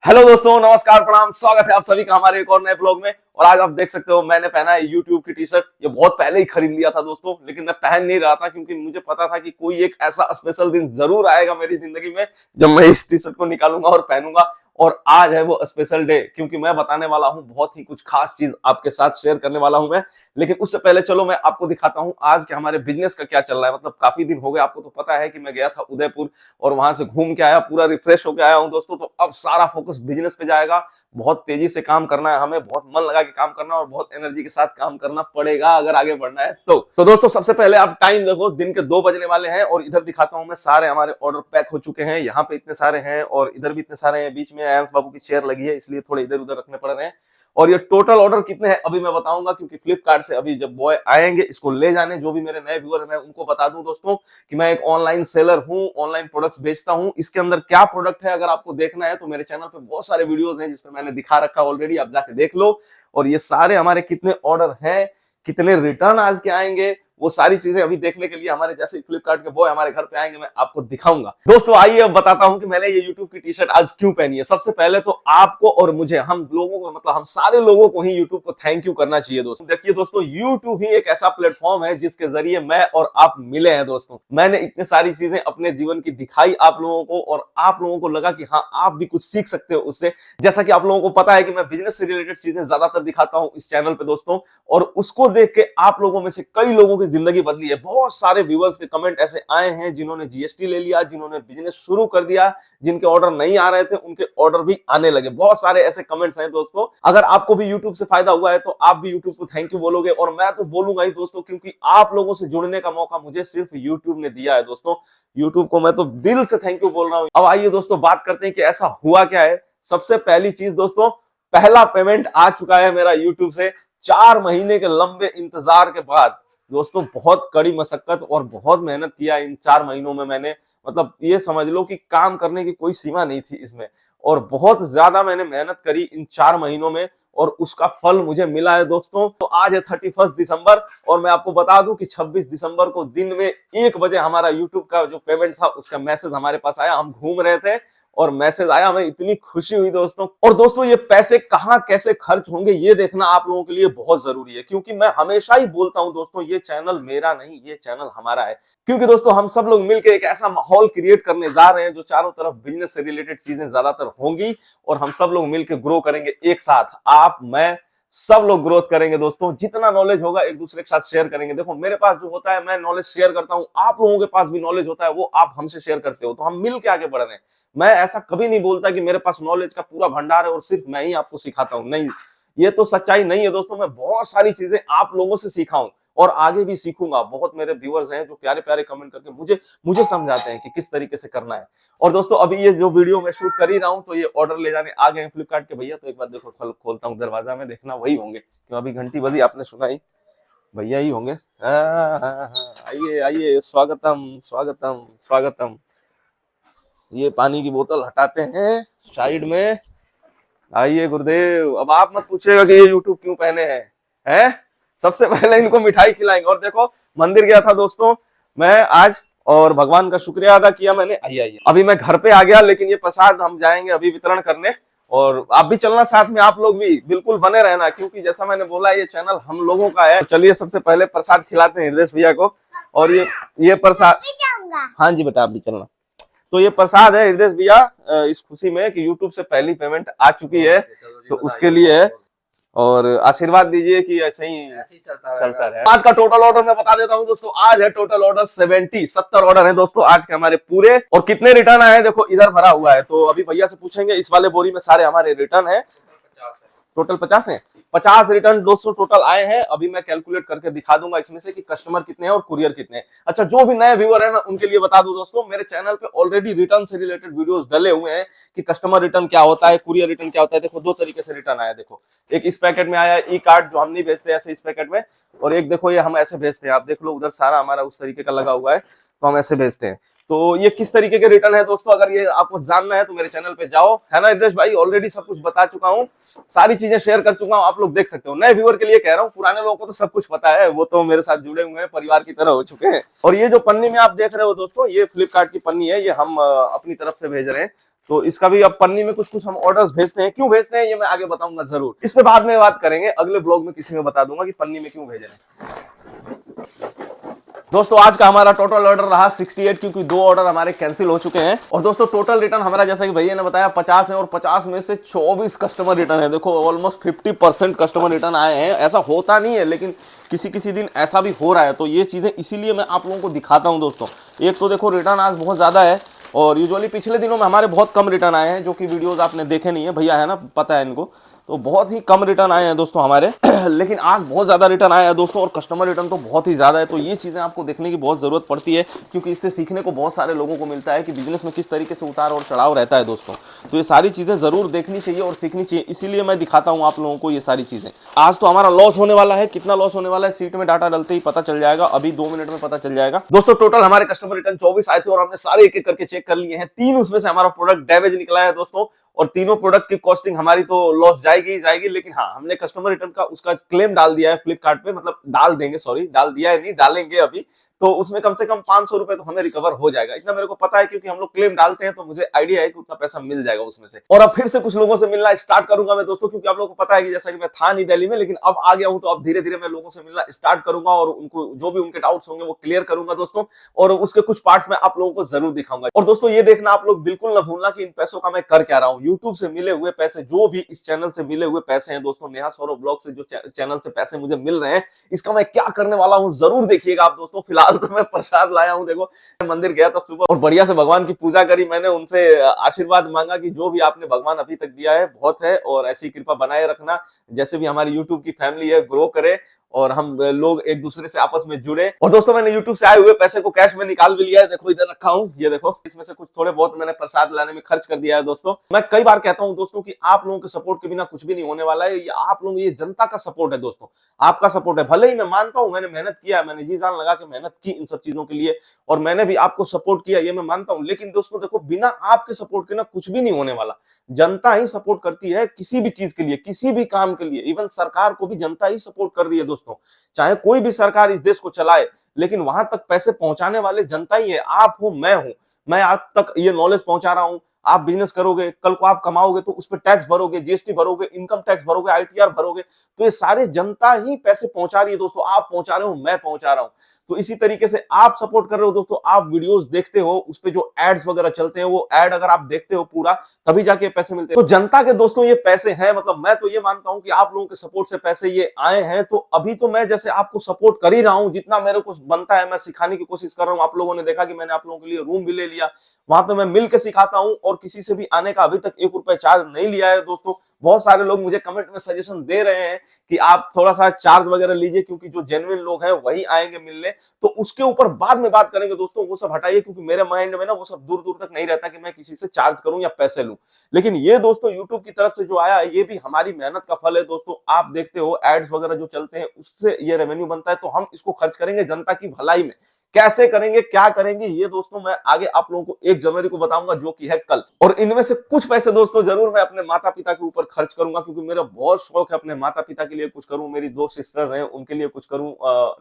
Hello दोस्तों, नमस्कार, प्रणाम, स्वागत है आप सभी का हमारे एक और नए ब्लॉग में। और आज आप देख सकते हो मैंने पहना है YouTube की टी शर्ट। ये बहुत पहले ही खरीद लिया था दोस्तों, लेकिन मैं पहन नहीं रहा था क्योंकि मुझे पता था कि कोई एक ऐसा स्पेशल दिन जरूर आएगा मेरी जिंदगी में जब मैं इस टी शर्ट को निकालूंगा और पहनूंगा। और आज है वो स्पेशल डे, क्योंकि मैं बताने वाला हूं बहुत ही कुछ खास चीज आपके साथ शेयर करने वाला हूं मैं। लेकिन उससे पहले चलो मैं आपको दिखाता हूं आज के हमारे बिजनेस का क्या चल रहा है। मतलब काफी दिन हो गए, आपको तो पता है कि मैं गया था उदयपुर और वहां से घूम के आया, पूरा रिफ्रेश होकर आया हूं दोस्तों। तो अब सारा फोकस बिजनेस पे जाएगा। बहुत तेजी से काम करना है हमें, बहुत मन लगा के काम करना और बहुत एनर्जी के साथ काम करना पड़ेगा अगर आगे बढ़ना है तो दोस्तों सबसे पहले आप टाइम देखो, दिन के 2 बजने वाले हैं और इधर दिखाता हूं मैं, सारे हमारे ऑर्डर पैक हो चुके हैं। यहाँ पे इतने सारे हैं और इधर भी इतने सारे हैं। बीच में आयांश बाबू की चेयर लगी है इसलिए थोड़े इधर उधर रखने पड़ रहे हैं। और ये टोटल ऑर्डर कितने हैं अभी मैं बताऊंगा, क्योंकि फ्लिपकार्ट से अभी जब बॉय आएंगे इसको ले जाने, जो भी मेरे नए व्यूअर हैं मैं उनको बता दूं दोस्तों कि मैं एक ऑनलाइन सेलर हूं, ऑनलाइन प्रोडक्ट्स बेचता हूं। इसके अंदर क्या प्रोडक्ट है अगर आपको देखना है तो मेरे चैनल पे बहुत सारे वीडियोस हैं जिसपे मैंने दिखा रखा ऑलरेडी, आप जाके देख लो। और ये सारे हमारे कितने ऑर्डर हैं, कितने रिटर्न आज के आएंगे, वो सारी चीजें अभी देखने के लिए हमारे जैसे फ्लिपकार्ट के बॉय हमारे घर पे आएंगे मैं आपको दिखाऊंगा। दोस्तों आइए अब बताता हूं कि मैंने ये YouTube की टी शर्ट आज क्यों पहनी है। सबसे पहले तो आपको और मुझे, हम लोगों को, मतलब हम सारे लोगों को ही YouTube को थैंक यू करना चाहिए दोस्तों। देखिए दोस्तों, YouTube ही एक ऐसा प्लेटफॉर्म है जिसके जरिए मैं और आप मिले हैं दोस्तों। मैंने इतनी सारी चीजें अपने जीवन की दिखाई आप लोगों को और आप लोगों को लगा कि हाँ आप भी कुछ सीख सकते हो उससे। जैसा कि आप लोगों को पता है कि मैं बिजनेस से रिलेटेड चीजें ज्यादातर दिखाता हूं इस चैनल पे दोस्तों, और उसको देख के आप लोगों में से कई लोगों की जिंदगी बदली है। बहुत सारे व्यूअर्स के कमेंट ऐसे आए हैं जिन्होंने जीएसटी ले लिया, जिन्होंने बिजनेस शुरू कर दिया, जिनके ऑर्डर नहीं आ रहे थे उनके ऑर्डर भी आने लगे। बहुत सारे ऐसे कमेंट्स हैं दोस्तों। अगर आपको भी YouTube से फायदा हुआ है तो आप भी YouTube को थैंक यू बोलोगे, और मैं तो बोलूंगा ही दोस्तों, क्योंकि आप लोगों से जुड़ने का मौका मुझे सिर्फ YouTube ने दिया है दोस्तों। YouTube को मैं तो दिल से थैंक यू बोल रहा हूं। अब आइए दोस्तों बात करते हैं कि ऐसा हुआ क्या है। सबसे पहली चीज दोस्तों, पहला पेमेंट आ चुका है मेरा YouTube से 4 महीने के लंबे इंतजार के बाद। दोस्तों बहुत कड़ी मशक्कत और बहुत मेहनत किया इन 4 महीनों में मैंने, मतलब ये समझ लो कि काम करने की कोई सीमा नहीं थी इसमें, और बहुत ज्यादा मैंने मेहनत करी इन 4 महीनों में और उसका फल मुझे मिला है दोस्तों। तो आज है 31 दिसंबर और मैं आपको बता दूं कि 26 दिसंबर को दिन में 1 बजे हमारा YouTube का जो पेमेंट था उसका मैसेज हमारे पास आया। हम घूम रहे थे और मैसेज आया, हमें इतनी खुशी हुई दोस्तों। और दोस्तों ये पैसे कहां कैसे खर्च होंगे ये देखना आप लोगों के लिए बहुत जरूरी है, क्योंकि मैं हमेशा ही बोलता हूं दोस्तों, ये चैनल मेरा नहीं, ये चैनल हमारा है। क्योंकि दोस्तों हम सब लोग मिलकर एक ऐसा माहौल क्रिएट करने जा रहे हैं जो चारों तरफ बिजनेस से रिलेटेड चीजें ज्यादातर होंगी और हम सब लोग मिलकर ग्रो करेंगे एक साथ। आप, मैं, सब लोग ग्रोथ करेंगे दोस्तों। जितना नॉलेज होगा एक दूसरे के साथ शेयर करेंगे। देखो मेरे पास जो होता है मैं नॉलेज शेयर करता हूं, आप लोगों के पास भी नॉलेज होता है वो आप हमसे शेयर करते हो, तो हम मिल के आगे बढ़ रहे हैं। मैं ऐसा कभी नहीं बोलता कि मेरे पास नॉलेज का पूरा भंडार है और सिर्फ मैं ही आपको सिखाता हूं, नहीं, ये तो सच्चाई नहीं है दोस्तों। मैं बहुत सारी चीजें आप लोगों से सीखा हूं और आगे भी सीखूंगा। बहुत मेरे व्यूअर्स हैं जो प्यारे प्यारे कमेंट करके मुझे समझाते हैं कि किस तरीके से करना है। और दोस्तों अभी ये जो वीडियो मैं शूट कर ही रहा हूं तो ये ऑर्डर ले जाने आ गए हैं फ्लिपकार्ट के भैया। तो एक बार देखो खोलता हूं दरवाजा में, देखना वही होंगे क्यों, अभी घंटी बजी आपने सुना ही, भैया ही होंगे। आइए आइए, स्वागतम स्वागतम स्वागतम। ये पानी की बोतल हटाते हैं साइड में। आइए गुरुदेव, अब आप मत पूछिएगा कि ये यूट्यूब क्यों पहने हैं। सबसे पहले इनको मिठाई खिलाएंगे। और देखो मंदिर गया था दोस्तों मैं आज और भगवान का शुक्रिया अदा किया मैंने। आइए आइए, अभी मैं घर पे आ गया, लेकिन ये प्रसाद हम जाएंगे अभी वितरण करने और आप भी चलना साथ में, आप लोग भी बिल्कुल बने रहना, क्योंकि जैसा मैंने बोला ये चैनल हम लोगों का है। चलिए सबसे पहले प्रसाद खिलाते हैं हृदय भैया को। और ये प्रसाद, हाँ जी बेटा आप भी चलना। तो ये प्रसाद है हृदय भैया इस खुशी में कि YouTube से पहली पेमेंट आ चुकी है तो उसके लिए है, और आशीर्वाद दीजिए कि ऐसे ही चलता रहे। आज का टोटल ऑर्डर मैं बता देता हूं दोस्तों। आज है टोटल ऑर्डर 70 ऑर्डर है दोस्तों आज के हमारे पूरे। और कितने रिटर्न आए हैं देखो इधर भरा हुआ है, तो अभी भैया से पूछेंगे। इस वाले बोरी में सारे हमारे रिटर्न है, टोटल 50 है। 50 रिटर्न दोस्तों टोटल आए हैं। अभी मैं कैलकुलेट करके दिखा दूंगा इसमें से कि कस्टमर कितने हैं और कुरियर कितने हैं। अच्छा, जो भी नए व्यूअर हैं मैं उनके लिए बता दूं दोस्तों, मेरे चैनल पे ऑलरेडी रिटर्न से रिलेटेड वीडियोस डले हुए हैं कि कस्टमर रिटर्न क्या होता है, कुरियर रिटर्न क्या होता है। देखो 2 तरीके से रिटर्न आया। देखो एक इस पैकेट में आया ई कार्ड जो हम नहीं भेजते ऐसे इस पैकेट में, और एक देखो ये हम ऐसे भेजते हैं। आप देख लो उधर सारा हमारा उस तरीके का लगा हुआ है, तो हम ऐसे भेजते हैं। तो ये किस तरीके के रिटर्न है दोस्तों, अगर ये आपको जानना है तो मेरे चैनल पे जाओ, है ना हृदय भाई। ऑलरेडी सब कुछ बता चुका हूँ, सारी चीजें शेयर कर चुका हूँ, आप लोग देख सकते हो। नए व्यूअर के लिए कह रहा हूँ, पुराने लोगों को तो सब कुछ पता है, वो तो मेरे साथ जुड़े हुए हैं, परिवार की तरह हो चुके हैं। और ये जो पन्नी में आप देख रहे हो दोस्तों, ये फ्लिपकार्ट की पन्नी है, ये हम अपनी तरफ से भेज रहे हैं। तो इसका भी अब पन्नी में कुछ कुछ हम ऑर्डर्स भेजते हैं। क्यों भेजते हैं ये मैं आगे बताऊंगा जरूर, इस पे बाद में बात करेंगे, अगले ब्लॉग में किसी में बता दूंगा कि पन्नी में क्यों भेज रहे हैं। दोस्तों आज का हमारा टोटल ऑर्डर रहा 68, क्योंकि 2 ऑर्डर हमारे कैंसिल हो चुके हैं। और दोस्तों टोटल रिटर्न हमारा, जैसा कि भैया ने बताया, 50 है और 50 में से 24 कस्टमर रिटर्न है। देखो ऑलमोस्ट 50% कस्टमर रिटर्न आए हैं। ऐसा होता नहीं है, लेकिन किसी किसी दिन ऐसा भी हो रहा है। तो ये चीजें इसीलिए मैं आप लोगों को दिखाता हूं दोस्तों। एक तो देखो रिटर्न आज बहुत ज्यादा है, और यूजुअली पिछले दिनों में हमारे बहुत कम रिटर्न आए हैं, जो कि वीडियोस आपने देखे नहीं है, भैया है ना, पता है इनको, तो बहुत ही कम रिटर्न आए हैं दोस्तों हमारे। लेकिन आज बहुत ज्यादा रिटर्न आया है दोस्तों, और कस्टमर रिटर्न तो बहुत ही ज्यादा है। तो ये चीजें आपको देखने की बहुत जरूरत पड़ती है, क्योंकि इससे सीखने को बहुत सारे लोगों को मिलता है कि बिजनेस में किस तरीके से उतार और चढ़ाव रहता है दोस्तों। तो ये सारी चीजें जरूर देखनी चाहिए और सीखनी चाहिए, इसीलिए मैं दिखाता हूं आप लोगों को ये सारी चीजें। आज तो हमारा लॉस होने वाला है, कितना लॉस होने वाला है सीट में डाटा डालते ही पता चल जाएगा, अभी 2 मिनट में पता चल जाएगा। दोस्तों टोटल हमारे कस्टमर रिटर्न 24 आए थे, और हमने सारे एक एक करके चेक कर लिए हैं। 3 उसमें से हमारा प्रोडक्ट डैमेज निकला है दोस्तों, और तीनों प्रोडक्ट की कॉस्टिंग हमारी तो लॉस जाएगी ही जाएगी। लेकिन हाँ, हमने कस्टमर रिटर्न का उसका क्लेम डाल दिया है फ्लिपकार्ट पे, मतलब डाल देंगे, सॉरी डाल दिया है नहीं, डालेंगे अभी। तो उसमें कम से कम 500 रुपए तो हमें रिकवर हो जाएगा, इतना मेरे को पता है, क्योंकि हम लोग क्लेम डालते हैं, तो मुझे आइडिया है कि उतना पैसा मिल जाएगा उसमें से। और अब फिर से कुछ लोगों से मिलना स्टार्ट करूंगा मैं दोस्तों, क्योंकि आप लोगों को पता है कि जैसा कि मैं था नहीं दिल्ली में, लेकिन अब आ गया हूं, तो अब धीरे धीरे मैं लोगों से मिलना स्टार्ट करूंगा, और उनको जो भी उनके डाउट्स होंगे वो क्लियर करूंगा दोस्तों। और उसके कुछ पार्ट्स मैं आप लोगों को जरूर दिखाऊंगा। और दोस्तों ये देखना आप लोग बिल्कुल ना भूलना कि इन पैसों का मैं कर क्या रहा हूँ। यूट्यूब से मिले हुए पैसे, जो भी इस चैनल से मिले हुए पैसे हैं दोस्तों, नेहा सौरभ ब्लॉग से जो चैनल से पैसे मुझे मिल रहे हैं, इसका मैं क्या करने वाला हूँ जरूर देखिएगा आप दोस्तों। फिलहाल तो मैं प्रसाद लाया हूं, देखो मंदिर गया था सुबह, और बढ़िया से भगवान की पूजा करी मैंने, उनसे आशीर्वाद मांगा कि जो भी आपने भगवान अभी तक दिया है बहुत है, और ऐसी कृपा बनाए रखना, जैसे भी हमारी यूट्यूब की फैमिली है ग्रो करे, और हम लोग एक दूसरे से आपस में जुड़े। और दोस्तों मैंने यूट्यूब से आए हुए पैसे को कैश में निकाल भी लिया है, देखो इधर रखा हूं, ये देखो, इसमें से कुछ थोड़े बहुत मैंने प्रसाद लाने में खर्च कर दिया है दोस्तों। मैं कई बार कहता हूं दोस्तों कि आप लोगों के सपोर्ट के बिना कुछ भी नहीं होने वाला है। ये आप लोग, ये जनता का सपोर्ट है दोस्तों, आपका सपोर्ट है। भले ही मैं मानता हूं मैंने मेहनत किया है, मैंने जी जान लगा के मेहनत की इन सब चीजों के लिए, और मैंने भी आपको सपोर्ट किया, ये मैं मानता हूं। लेकिन दोस्तों देखो, बिना आपके सपोर्ट के ना कुछ भी नहीं होने वाला। जनता ही सपोर्ट करती है किसी भी चीज के लिए, किसी भी काम के लिए। इवन सरकार को भी जनता ही सपोर्ट कर रही है दोस्तों। चाहे कोई भी सरकार इस देश को चलाए, लेकिन वहां तक पैसे पहुंचाने वाले जनता ही है। आप हो, मैं हूं, मैं आप तक ये नॉलेज पहुंचा रहा हूं। आप बिजनेस करोगे, कल को आप कमाओगे तो उस पर टैक्स भरोगे, जीएसटी भरोगे, इनकम टैक्स भरोगे, आईटीआर भरोगे, तो ये सारे जनता ही पैसे पहुंचा रही है दोस्तों। आप पहुंचा रहे हो, मैं पहुंचा रहा हूं। तो इसी तरीके से आप सपोर्ट कर रहे हो दोस्तों। आप वीडियोस देखते हो, उस पे जो एड्स वगैरह चलते हैं, वो एड अगर आप देखते हो पूरा, तभी जाके पैसे मिलते हैं। तो जनता के दोस्तों ये पैसे हैं, मतलब मैं तो ये मानता हूं कि आप लोगों के सपोर्ट से पैसे ये आए हैं। तो अभी तो मैं जैसे आपको सपोर्ट कर ही रहा हूं, जितना मेरे को बनता है मैं सिखाने की कोशिश कर रहा हूं। आप लोगों ने देखा कि मैंने आप लोगों के लिए रूम भी ले लिया, वहां पे मैं मिल के सिखाता हूं, और किसी से भी आने का अभी तक 1 रुपए चार्ज नहीं लिया है दोस्तों। बहुत सारे लोग मुझे कमेंट में सजेशन दे रहे हैं कि आप थोड़ा सा चार्ज वगैरह लीजिए, क्योंकि जो जेन्युइन लोग हैं वही आएंगे मिलने। तो उसके ऊपर बाद में बात करेंगे दोस्तों, वो सब हटाइए, क्योंकि मेरे माइंड में ना वो सब दूर दूर तक नहीं रहता कि मैं किसी से चार्ज करूं या पैसे लूं। लेकिन ये दोस्तों यूट्यूब की तरफ से जो आया, ये भी हमारी मेहनत का फल है दोस्तों। आप देखते हो एड्स वगैरह जो चलते हैं, उससे ये रेवेन्यू बनता है, तो हम इसको खर्च करेंगे जनता की भलाई में। कैसे करेंगे, क्या करेंगे, ये दोस्तों मैं आगे आप लोगों को 1 जनवरी को बताऊंगा, जो कि है कल। और इनमें से कुछ पैसे दोस्तों जरूर मैं अपने माता पिता के ऊपर खर्च करूंगा, क्योंकि मेरा बहुत शौक है अपने माता पिता के लिए कुछ करूं, मेरी 2 सिस्टर्स हैं उनके लिए कुछ करूं।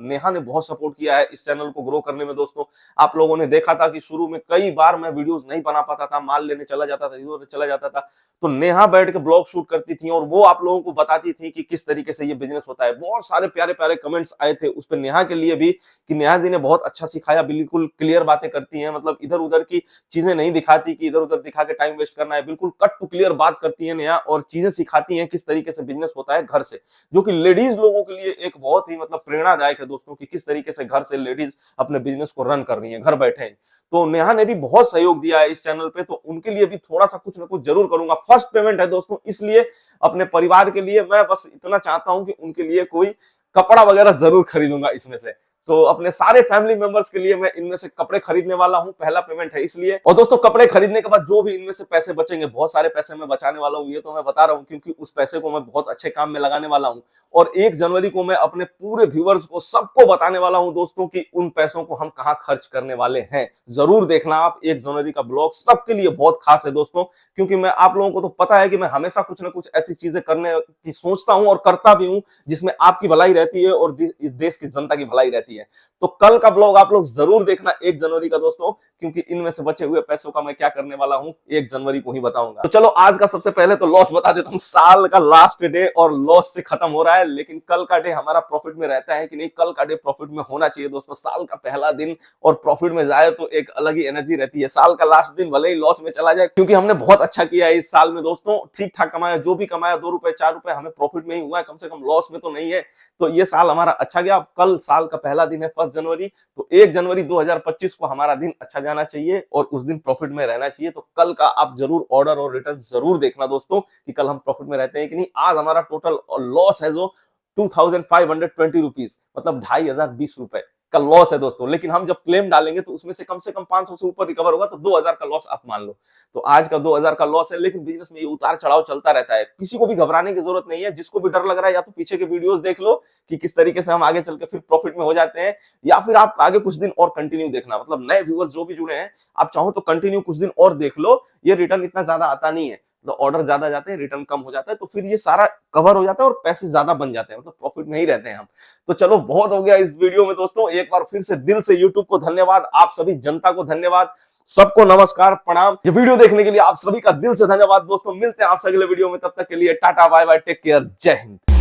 नेहा ने बहुत सपोर्ट किया है इस चैनल को ग्रो करने में दोस्तों। आप लोगों ने देखा था कि शुरू में कई बार मैं वीडियोस नहीं बना पाता था, माल लेने चला जाता था, इधर चला जाता था, तो नेहा बैठ के ब्लॉग शूट करती थी, और वो आप लोगों को बताती थी कि किस तरीके से ये बिजनेस होता है। बहुत सारे प्यारे प्यारे कमेंट्स आए थे उस पर नेहा के लिए भी, कि नेहा जी ने बहुत अच्छा सिखाया, बिल्कुल क्लियर बातें करती हैं, मतलब इधर उधर की चीजें नहीं दिखाती कि इधर उधर दिखा के टाइम वेस्ट करना है। बिल्कुल कट टू क्लियर बात करती है नेहा, और चीजें सिखाती हैं किस तरीके से बिजनेस होता है घर से, जो कि लेडीज लोगों के लिए एक बहुत ही मतलब प्रेरणादायक है दोस्तों, कि किस तरीके से घर से लेडीज अपने बिजनेस को रन कर रही है घर बैठे हैं। तो नेहा ने भी बहुत सहयोग दिया है इस चैनल पे, तो उनके लिए भी थोड़ा सा कुछ ना कुछ जरूर करूंगा। फर्स्ट पेमेंट है दोस्तों, इसलिए अपने परिवार के लिए मैं बस इतना चाहता हूं कि उनके लिए कोई कपड़ा वगैरह जरूर खरीदूंगा इसमें से। तो अपने सारे फैमिली मेंबर्स के लिए मैं इनमें से कपड़े खरीदने वाला हूं, पहला पेमेंट है इसलिए। और दोस्तों कपड़े खरीदने के बाद जो भी इनमें से पैसे बचेंगे, बहुत सारे पैसे मैं बचाने वाला हूं, ये तो मैं बता रहा हूं, क्योंकि उस पैसे को मैं बहुत अच्छे काम में लगाने वाला हूं। और 1 जनवरी को मैं अपने पूरे व्यूअर्स को, सबको बताने वाला हूं दोस्तों कि उन पैसों को हम कहां खर्च करने वाले हैं। जरूर देखना आप 1 जनवरी का ब्लॉग, सबके लिए बहुत खास है दोस्तों, क्योंकि मैं आप लोगों को तो पता है कि मैं हमेशा कुछ ना कुछ ऐसी चीजें करने की सोचता हूं और करता भी हूं, जिसमें आपकी भलाई रहती है और इस देश की जनता की भलाई रहती है। है। तो कल का ब्लॉग आप लोग जरूर देखना 1 जनवरी का दोस्तों, क्योंकि इनमें से बचे हुए पैसों का मैं क्या करने वाला हूं 1 जनवरी को ही बताऊंगा। तो चलो आज का सबसे पहले तो लॉस बता देता हूं। साल का लास्ट डे और लॉस से खत्म हो रहा है, लेकिन कल का डे हमारा प्रॉफिट में रहता है कि नहीं, कल का डे प्रॉफिट में होना चाहिए दोस्तों। साल का पहला दिन और प्रॉफिट में जाए तो एक अलग ही एनर्जी रहती है। साल का लास्ट दिन भले ही लॉस में चला जाए, क्योंकि हमने बहुत अच्छा किया है इस साल में दोस्तों, ठीक ठाक कमाया, जो भी कमाया 2 रुपए 4 रुपए हमें प्रॉफिट में ही हुआ है, कम से कम लॉस में तो नहीं है। तो ये साल हमारा अच्छा गया। अब कल साल का पहला दिन है 1 जनवरी, तो 1 जनवरी 2025 को हमारा दिन अच्छा जाना चाहिए और उस दिन प्रॉफिट में रहना चाहिए। तो कल का आप जरूर ऑर्डर और रिटर्न जरूर देखना दोस्तों कि कल हम प्रॉफिट में रहते हैं कि नहीं। आज हमारा टोटल लॉस है जो 2520 रुपीज, मतलब 2520 रुपए का लॉस है दोस्तों। लेकिन हम जब क्लेम डालेंगे तो उसमें से कम 500 से ऊपर रिकवर होगा, तो 2000 का लॉस आप मान लो। तो आज का 2000 का लॉस है, लेकिन बिजनेस में ये उतार चढ़ाव चलता रहता है, किसी को भी घबराने की जरूरत नहीं है। जिसको भी डर लग रहा है या तो पीछे के वीडियोस देख लो कि किस तरीके से हम आगे चल के फिर प्रॉफिट में हो जाते हैं, या फिर आप आगे कुछ दिन और कंटिन्यू देखना। मतलब नए व्यूअर्स जो भी जुड़े हैं, आप चाहो तो कंटिन्यू कुछ दिन और देख लो। ये रिटर्न इतना ज्यादा आता नहीं है, तो ऑर्डर ज्यादा जाते हैं, रिटर्न कम हो जाता है, तो फिर ये सारा कवर हो जाता है और पैसे ज्यादा बन जाते हैं, मतलब प्रॉफिट में ही रहते हैं हम। तो चलो बहुत हो गया इस वीडियो में दोस्तों। एक बार फिर से दिल से यूट्यूब को धन्यवाद, आप सभी जनता को धन्यवाद, सबको नमस्कार प्रणाम। ये वीडियो देखने के लिए आप सभी का दिल से धन्यवाद दोस्तों। मिलते हैं आपसे अगले वीडियो में, तब तक के लिए tata bye bye, take care, जय हिंद।